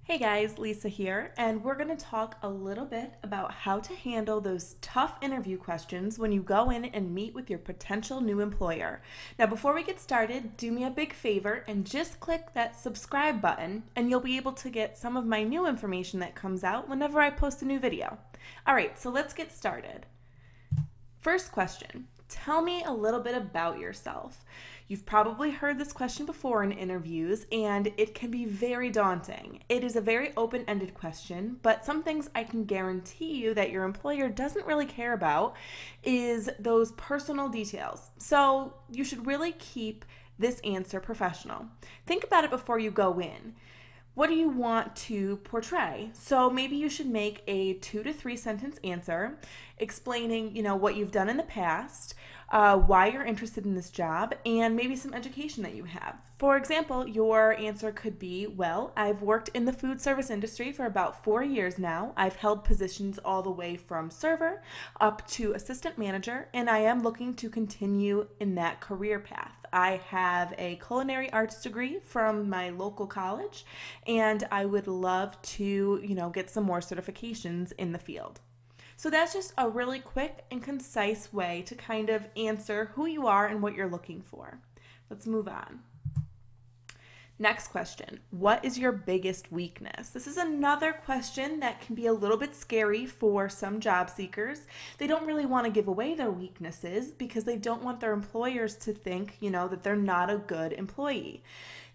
Hey guys, Lisa here, and we're going to talk a little bit about how to handle those tough interview questions when you go in and meet with your potential new employer. Now, before we get started, do me a big favor and just click that subscribe button, and you'll be able to get some of my new information that comes out whenever I post a new video. All right, so let's get started. First question. Tell me a little bit about yourself. You've probably heard this question before in interviews, and it can be very daunting. It is a very open-ended question, but some things I can guarantee you that your employer doesn't really care about is those personal details. So you should really keep this answer professional. Think about it before you go in. What do you want to portray? So maybe you should make a 2 to 3 sentence answer explaining, what you've done in the past, why you're interested in this job, and maybe some education that you have. For example, your answer could be, well, I've worked in the food service industry for about 4 years now. I've held positions all the way from server up to assistant manager, and I am looking to continue in that career path. I have a culinary arts degree from my local college, and I would love to, get some more certifications in the field. So that's just a really quick and concise way to kind of answer who you are and what you're looking for. Let's move on. Next question, what is your biggest weakness? This is another question that can be a little bit scary for some job seekers. They don't really want to give away their weaknesses because they don't want their employers to think, that they're not a good employee.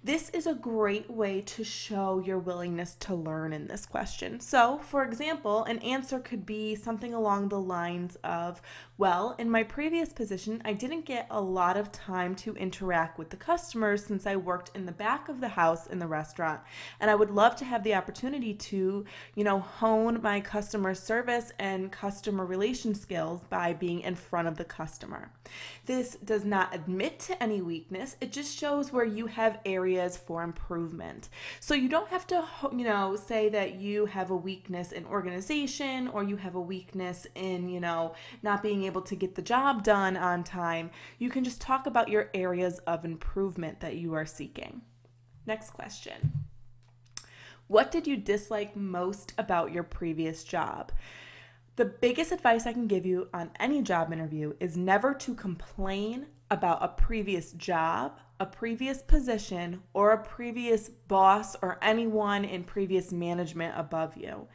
This is a great way to show your willingness to learn in this question. So, for example, an answer could be something along the lines of, well, in my previous position, I didn't get a lot of time to interact with the customers since I worked in the back of the house in the restaurant. And I would love to have the opportunity to, hone my customer service and customer relation skills by being in front of the customer. This does not admit to any weakness. It just shows where you have areas for improvement. So you don't have to, say that you have a weakness in organization or you have a weakness in, not being able to get the job done on time. You can just talk about your areas of improvement that you are seeking. Next question. What did you dislike most about your previous job? The biggest advice I can give you on any job interview is never to complain about a previous job, a previous position, or a previous boss or anyone in previous management above you.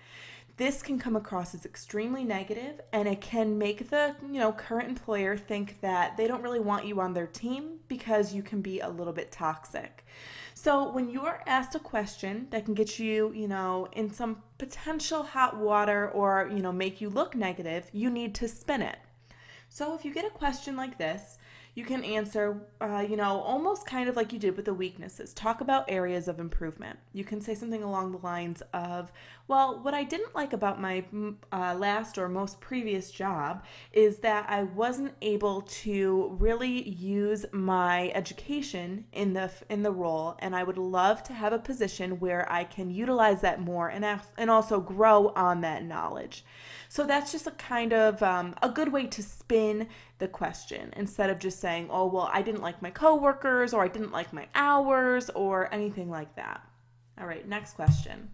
This can come across as extremely negative, and it can make the current employer think that they don't really want you on their team because you can be a little bit toxic. So when you are asked a question that can get you, in some potential hot water or, make you look negative, you need to spin it. So if you get a question like this, you can answer, almost kind of like you did with the weaknesses. Talk about areas of improvement. You can say something along the lines of, well, what I didn't like about my last or most previous job is that I wasn't able to really use my education in the role, and I would love to have a position where I can utilize that more and also grow on that knowledge. So that's just a kind of a good way to spin the question instead of just saying, oh, well, I didn't like my coworkers or I didn't like my hours or anything like that. All right, next question.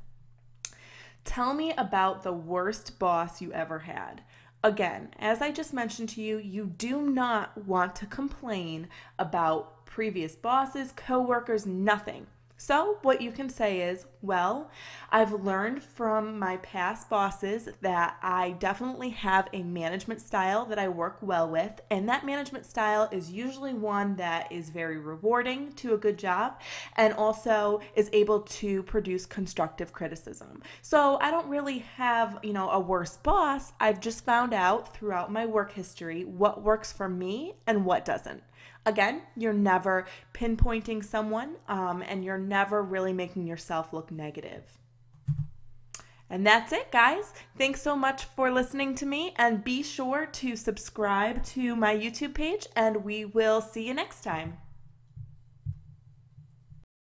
Tell me about the worst boss you ever had. Again, as I just mentioned to you, you do not want to complain about previous bosses, coworkers, nothing. So what you can say is, well, I've learned from my past bosses that I definitely have a management style that I work well with, and that management style is usually one that is very rewarding to a good job and also is able to produce constructive criticism. So I don't really have, a worse boss. I've just found out throughout my work history what works for me and what doesn't. Again, you're never pinpointing someone, and you're never really making yourself look negative. And that's it, guys. Thanks so much for listening to me, and be sure to subscribe to my YouTube page, and we will see you next time.